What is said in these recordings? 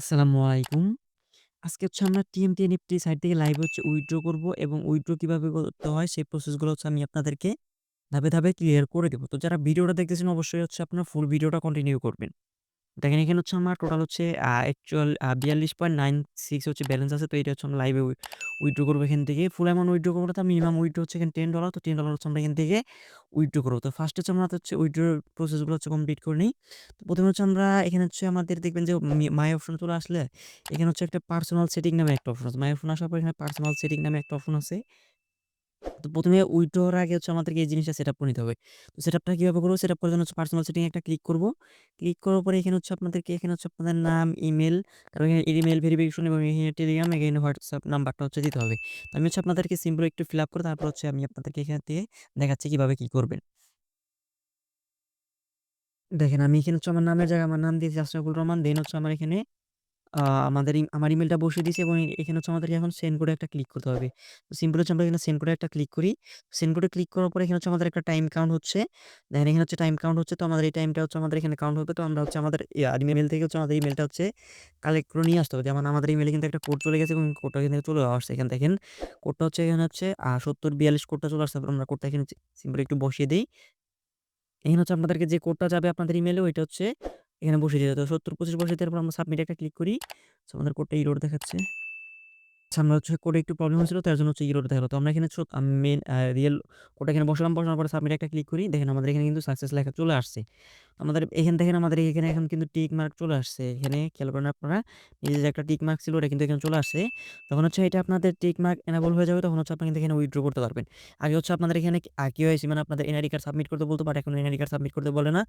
আসসালামু আলাইকুম। আজকে হচ্ছে আমরা টিএমটি নিফটি সাইট থেকে লাইভ হচ্ছে উইথড্র করব এবং উইথড্র কিভাবে করতে হয় সেই প্রসেস গুলো হচ্ছে আমি আপনাদেরকে ধাপে, ধাপে ক্লিয়ার করে দেব। তো যারা ভিডিওটা দেখতেছেন অবশ্যই হচ্ছে আপনারা ফুল ভিডিওটা কন্টিনিউ করবেন। দেখেন এখানে হচ্ছে আমার টোটাল হচ্ছে অ্যাকচুয়াল ৪২.96 হচ্ছে ব্যালেন্স আছে। তো এটা হচ্ছে আমরা লাইভে উইথড্র করব এখান থেকে। ফুল অ্যামাউন্ট উইথড্র করব না, তো মিনিমাম উইথড্র হচ্ছে এখানে $10। তো $10 হচ্ছে আমরা এখান থেকে উইথড্র করব। তো ফার্স্ট হচ্ছে আমরা হচ্ছে উইথড্রর প্রসেস গুলো হচ্ছে কমপ্লিট করে নেই। তো ১ম হচ্ছে আমরা এখানে হচ্ছে আমাদের দেখবেন যে মাই অপশন চলে আসলে এখানে হচ্ছে একটা পার্সোনাল সেটিং নামে একটা অপশন আছে। মাই অপশন আসার পর এখানে পার্সোনাল সেটিং নামে একটা অপশন আছে। তো ১ম এ উইথড্রর আগে হচ্ছে আমাদেরকে এই জিনিসটা সেটআপ করে নিতে হবে। তো সেটআপটা কিভাবে করব? সেটআপ করার জন্য হচ্ছে পার্সোনাল সেটিং এ একটা ক্লিক করব। ক্লিক করার পরে এখানে হচ্ছে আপনাদের নাম, ইমেইল, তারপর এখানে ইমেইল ভেরিফিকেশন এবং এখানে টেলিগ্রাম, এখানে হোয়াটসঅ্যাপ নাম্বারটা হচ্ছে দিতে হবে। তো আমি হচ্ছে আপনাদেরকে সিম্পল একটু ফিল আপ করে তারপর হচ্ছে আমি আপনাদেরকে এখান থেকে দেখাচ্ছি কিভাবে কি করবেন। দেখেন আমি এখানে হচ্ছে আমার নামের জায়গায় আমার নাম দিয়েছি আশরাফুল রহমান। দেন হচ্ছে আমার এখানে আ আমাদের আমার ইমেইলটা বসিয়ে দিয়েছি এবং এখানে হচ্ছে আমাদেরকে এখন সেন্ড কোডে একটা ক্লিক করতে হবে। তো সিম্পল হচ্ছে আমরা এখানে সেন্ড কোডে একটা ক্লিক করি। সেন্ড কোডে ক্লিক করার পরে এখানে হচ্ছে আমাদের একটা টাইম কাউন্ট হচ্ছে। দেখেন এখানে হচ্ছে টাইম কাউন্ট হচ্ছে। তো আমাদের এই টাইমটা হচ্ছে আমাদের এখানে কাউন্ট হবে। তো আমরা হচ্ছে আমাদের ইমেইল থেকে হচ্ছে আমাদের ইমেইলটা হচ্ছে কালেক্ট করে নিয়ে আসতে হবে। যেমন আমাদের ইমেইলে কিন্তু একটা কোড চলে গেছে এবং কোডটা এখান থেকে চলেও আসছে। এখানে দেখেন কোডটা হচ্ছে এখানে হচ্ছে ৭০৪২ কোডটা চলে আসছে। তারপর আমরা কোডটা এখানে সিম্পল একটু বসিয়ে দেই। এখানে হচ্ছে আপনাদেরকে যে কোডটা যাবে আপনাদের ইমেইলে ওইটা হচ্ছে এখানে বসিয়ে দিতে হবে। তো ৭০/২৫ বসিয়ে দেওয়ার পর আমরা সাবমিট একটা ক্লিক করি। সো আমাদের কোডটা এরর দেখাচ্ছে। আচ্ছা আমরা হচ্ছে কোডে একটু প্রবলেম হয়েছিল তার জন্য হচ্ছে ইরর দেখালো। তো আমরা এখানে মেইন রিয়েল কোডটা এখানে বসালাম, বসানোর পরে সাবমিট একটা ক্লিক করি। দেখেন আমাদের এখানে কিন্তু সাকসেস লেখা চলে আসছে। আমাদের এখানে দেখেন আমাদের এখানে এখন কিন্তু টিক মার্ক চলে আসছে। এখানে খেয়াল করেন আপনারা এই যে একটা টিক মার্ক ছিল ওটা কিন্তু এখানে চলে আসছে। তখন হচ্ছে এটা আপনাদের টিক মার্ক এনেবল হয়ে যাবে, তখন হচ্ছে আপনি কিন্তু এখানে উইথড্র করতে পারবেন। আগে হচ্ছে আপনাদের এখানে কেওয়াইসি মানে আপনাদের এনআইডি কার্ড সাবমিট করতে বলতো, বাট এখন এনআইডি কার্ড সাবমিট করতে বলে না।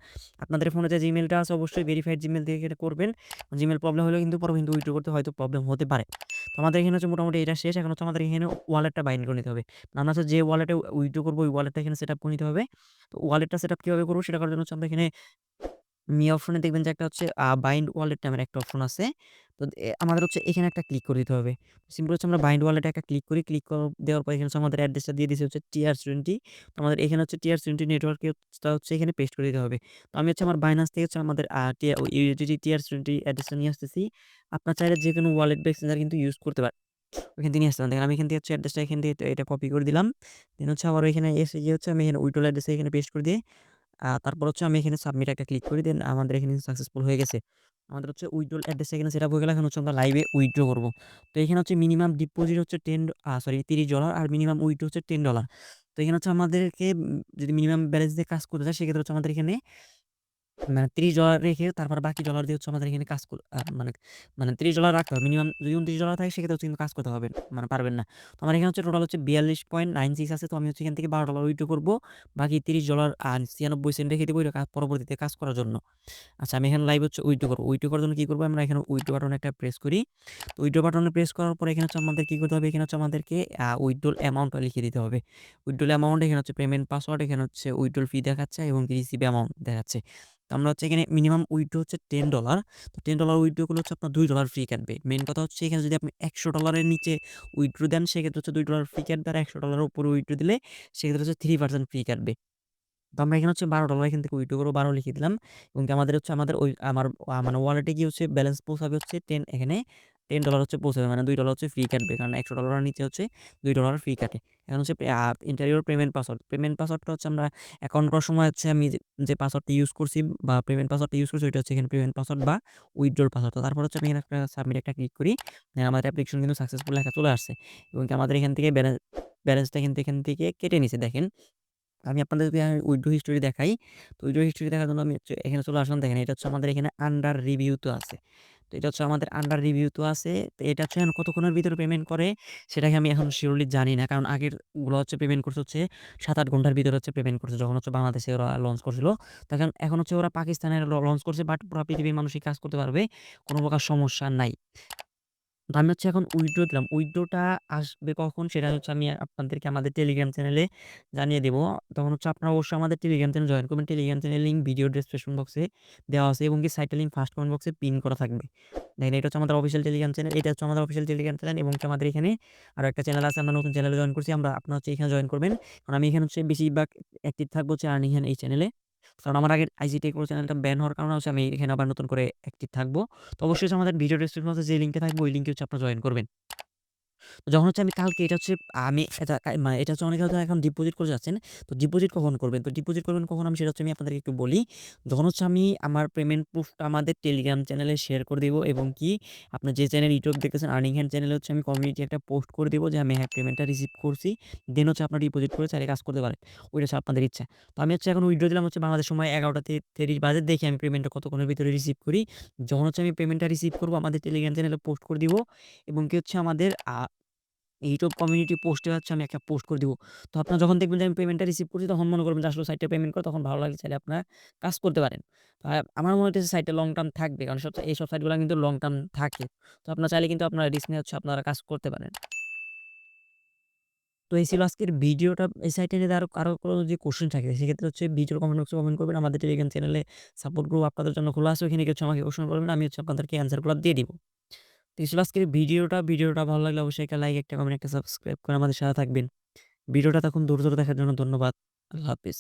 আপনাদের ফোনে যে জিমেইলটা আছে অবশ্যই ভেরিফাইড জিমেইল দিয়ে এটা করবেন। জিমেইল প্রবলেম হলেও কিন্তু পরে কিন্তু উইথড্র করতে হয়তো প্রবলেম হতে পারে। তো আমাদের এখানে হচ্ছে মোটামুটি এটা শেষ। এখন হচ্ছে আমাদের এখানে ওয়ালেটটা বাইন্ড করে নিতে হবে। আমরা হচ্ছে যে ওয়ালেটে উইথড্র করব ওই ওয়ালেটটা এখানে সেটআপ করে নিতে হবে। তো ওয়ালেটটা সেটআপ কিভাবে করব সেটা করার জন্য হচ্ছে আমরা এখানে অপশনে দেখবেন যে একটা হচ্ছে বাইন্ড ওয়ালেট নামের একটা অপশন আছে। তো আমাদের হচ্ছে এখানে একটা ক্লিক করে দিতে হবে। সিম্পল হচ্ছে আমরা বাইন্ড ওয়ালেটে একটা ক্লিক করি। দেওয়ার পর এখানে হচ্ছে আমাদের অ্যাড্রেসটা দিয়ে দিছি হচ্ছে TR20। তো আমাদের এখানে হচ্ছে TR20 নেটওয়ার্কে টা হচ্ছে এখানে পেস্ট করে দিতে হবে। তো আমি হচ্ছে আমার বাইন্যান্স থেকে হচ্ছে আমাদের USDT TR20 অ্যাড্রেসটা নিয়ে আসতেছি। আপনার চাইলে যেকোনো ওয়ালেট বা এক্সচেঞ্জার কিন্তু ইউজ করতে পারেন। ওখান থেকে নিয়ে আসতে পারেন। দেখেন আমি এখান থেকে হচ্ছে অ্যাড্রেসটা এখান থেকে এটা কপি করে দিলাম। দেন হচ্ছে আবার এখানে এসে গিয়ে হচ্ছে আমি এখানে উইথড্রল অ্যাড্রেসে এখানে পেস্ট করে দিয়ে তারপর হচ্ছে আমি এখানে সাবমিট একটা ক্লিক করি। দেন আমাদের এখানে সাকসেসফুল হয়ে গেছে। আমাদের হচ্ছে উইথড্রল অ্যাড্রেস এখানে সেটআপ হয়ে গেল। এখন হচ্ছে আমরা লাইভে উইথড্র করব। তো এখানে হচ্ছে মিনিমাম ডিপোজিট হচ্ছে $30 আর মিনিমাম উইথড্র হচ্ছে $10। তো এখানে হচ্ছে আমাদেরকে যদি মিনিমাম ব্যালেন্স দিয়ে কাজ করতে চাই সেক্ষেত্রে হচ্ছে আমাদের এখানে মানে $30 রেখে তারপর বাকি ডলার দিয়ে হচ্ছে আমাদের এখানে কাজ কর আ মানে মানে $30 রাখতে হবে। মিনিমাম যদি $29 থাকে সেক্ষেত্রে হচ্ছে কিন্তু কাজ করতে হবে মানে পারবেন না। তো আমার এখানে হচ্ছে টোটাল হচ্ছে 42.96 আছে। তো আমি হচ্ছে এখান থেকে $12 উইথড্র করব। বাকি $30 আর 96 সেন্ট রেখে দিব এটা পরবর্তীতে কাজ করার জন্য। আচ্ছা আমি এখানে লাইভ হচ্ছে উইথড্র করব। উইথড্র করার জন্য কি করব? আমরা এখানে উইথড্র বাটন একটা প্রেস করি। তো উইথড্র বাটনে প্রেস করার পরে এখানে হচ্ছে আমাদের কি করতে হবে? এখানে হচ্ছে আমাদেরকে উইথড্রল অ্যামাউন্টটা লিখে দিতে হবে। উইথড্রল অ্যামাউন্ট এখানে হচ্ছে পেমেন্ট পাসওয়ার্ড, এখানে হচ্ছে উইথড্রল ফি দেখাচ্ছে এবং রিসিভ অ্যামাউন্ট দেখাচ্ছে। তো আমরা হচ্ছে এখানে মিনিমাম উইথড্র হচ্ছে $10। তো $10 উইথড্র করলে হচ্ছে আপনার $2 ফ্রি কাটবে। মেইন কথা হচ্ছে এখানে যদি আপনি $100 এর নিচে উইথড্র দেন সেক্ষেত্রে হচ্ছে $2 ফ্রি কাটবে, আর $100 এর উপরে উইথড্র দিলে সেক্ষেত্রে হচ্ছে 3% ফ্রি কাটবে। তো আমরা এখানে হচ্ছে $12 এখান থেকে উইথড্র করব, 12 লিখে দিলাম এবং কি আমাদের হচ্ছে আমাদের ওই আমার মানে ওয়ালেটে গিয়ে হচ্ছে ব্যালেন্স পৌঁছাবে হচ্ছে 10, এখানে $10 হচ্ছে পৌঁছাবে মানে $2 হচ্ছে ফ্রি কাটবে। কারণ $100 এর নিচে হচ্ছে $2 ফ্রি কাটে। এখন হচ্ছে enter your payment password. Payment পাসওয়ার্ডটা হচ্ছে আমরা অ্যাকাউন্ট করার সময় হচ্ছে আমি যে পাসওয়ার্ডটা ইউজ করছি বা পেমেন্ট পাসওয়ার্ডটা ইউজ করছি ওইটা হচ্ছে এখানে পেমেন্ট পাসওয়ার্ড বা উইথড্রল পাসওয়ার্ড। তো তারপর হচ্ছে আমি এখানে একটা সাবমিট একটা ক্লিক করি। আমাদের অ্যাপ্লিকেশন কিন্তু সাকসেসফুল লেখা চলে আসছে এবং কি আমাদের এখান থেকে ব্যালেন্সটা কিন্তু এখান থেকে কেটে নিছে দেখেন। আমি আপনাদেরকে উইথড্র হিস্টোরি দেখাই। তো উইথড্র হিস্টোরি দেখার জন্য আমি হচ্ছে এখানে চলে আসলাম। দেখেন এটা হচ্ছে আমাদের এখানে আন্ডার রিভিউ তো আছে। তো এটা হচ্ছে আমাদের আন্ডার রিভিউ তো আছে। তো এটা হচ্ছে এখন কতক্ষণের ভিতরে পেমেন্ট করে সেটাকে আমি এখন সিউরলি জানি না। কারণ আগের গুলো হচ্ছে পেমেন্ট করছে হচ্ছে ৭-৮ ঘন্টার ভিতরে হচ্ছে পেমেন্ট করছে। যখন হচ্ছে বাংলাদেশে ওরা লঞ্চ করছিল। তো এখন হচ্ছে ওরা পাকিস্তানে লঞ্চ করছে, বাট পুরা পৃথিবীর মানুষই কাজ করতে পারবে। কোন প্রকার সমস্যা নাই। তো আমি হচ্ছে এখন উইথড্র দিলাম। উইথড্রটা আসবে কখন সেটা হচ্ছে আমি আপনাদেরকে আমাদের টেলিগ্রাম চ্যানেলে জানিয়ে দেব। তখন হচ্ছে আপনারা অবশ্যই আমাদের টেলিগ্রাম চ্যানেল জয়েন করবেন। টেলিগ্রাম চ্যানেলের লিঙ্ক ভিডিও ডেসক্রিপশন বক্সে দেওয়া আছে এবং কি সাইটের লিঙ্ক ফার্স্ট কমেন্ট বক্সে পিন করা থাকবে। দেখেন এটা হচ্ছে আমাদের অফিসিয়াল টেলিগ্রাম চ্যানেল। এটা হচ্ছে আমাদের অফিসিয়াল টেলিগ্রাম চ্যানেল এবং কি আমাদের এখানে আরো একটা চ্যানেল আছে। আমরা নতুন চ্যানেলে জয়েন করছি। আপনারা হচ্ছে এখানে জয়েন করবেন। কারণ আমি এখানে হচ্ছে বেশিরভাগ অ্যাক্টিভ থাকবো হচ্ছে আর্নিং হ্যান্ড এই চ্যানেলে। কারণ আমার আগের আইজি টেকপ্রো চ্যানেলটা ব্যান হওয়ার কারণে হচ্ছে আমি এখানে আবার নতুন করে অ্যাক্টিভ থাকবো। তো অবশ্যই হচ্ছে আমাদের ভিডিও ডেসক্রিপশন বক্সে যে লিঙ্কটা থাকবে ওই লিঙ্কে হচ্ছে আপনারা জয়েন করবেন। যখন হচ্ছে আমি কালকে এটা হচ্ছে আমি এটা মানে এটা হচ্ছে অনেকে হয়তো এখন ডিপোজিট করে যাচ্ছেন। তো ডিপোজিট কখন করবেন? তো ডিপোজিট করবেন কখন আমি সেটা হচ্ছে আমি আপনাদেরকে একটু বলি। যখন হচ্ছে আমি আমার পেমেন্ট প্রুফটা আমাদের টেলিগ্রাম চ্যানেলে শেয়ার করে দিব এবং কি আপনার যে চ্যানেল ইউটিউব দেখতেছেন আর্নিং হ্যান্ড চ্যানেলে হচ্ছে আমি কমিউনিটি একটা পোস্ট করে দিব যে আমি হ্যাঁ পেমেন্টটা রিসিভ করছি। দেন হচ্ছে আপনারা ডিপোজিট করে চাইলে কাজ করতে পারেন। ওইটা হচ্ছে আপনাদের ইচ্ছা। তো আমি হচ্ছে এখন উইথড্র দিলাম হচ্ছে বাংলাদেশ সময় 11টা 30 বাজে দেখি আমি পেমেন্টটা কতক্ষণের ভিতরে রিসিভ করি। যখন হচ্ছে আমি পেমেন্টটা রিসিভ করব আমাদের টেলিগ্রাম চ্যানেলে পোস্ট করে দিব এবং কি হচ্ছে আমাদের ইউটিউব কমিউনিটি পোস্টে হচ্ছে আমি একটা পোস্ট করে দিব। তো আপনারা যখন দেখবেন যে আমি পেমেন্টটা রিসিভ করছি তখন মনে করবেন যে আসলে সাইটটা পেমেন্ট করে তখন ভালো লাগলে চাইলে আপনারা কাজ করতে পারেন। আমার মনে হইতেছে সাইটটা লং টার্ম থাকবে। কারণ এইসব সাইটগুলা কিন্তু লং টার্ম থাকে। তো আপনারা চাইলে কিন্তু আপনারা রিস্ক নিয়ে হচ্ছে আপনারা কাজ করতে পারেন। তো এই ছিল আজকের ভিডিওটা। এই সাইটটা নিয়ে আরো কারো কোনো যদি কোয়েশ্চেন থাকে সেক্ষেত্রে হচ্ছে ভিডিওর কমেন্ট বক্সে কমেন্ট করবেন। আমাদের টেলিগ্রাম চ্যানেলে সাপোর্ট গ্রুপ আপনাদের জন্য খোলা আছে। ওখানে গিয়ে হচ্ছে আমাকে কোয়েশ্চেন করবেন। আমি হচ্ছে আপনাদেরকে অ্যান্সার গুলা দিয়ে দিব। তো এই ছিল আজকের ভিডিওটা। ভিডিওটা ভালো লাগলে অবশ্যই একটা লাইক, একটা কমেন্ট, একটা সাবস্ক্রাইব করে আমাদের সাথে থাকবেন। ভিডিওটা এতক্ষণ ধৈর্য ধরে দেখার জন্য ধন্যবাদ। আল্লাহ হাফেজ।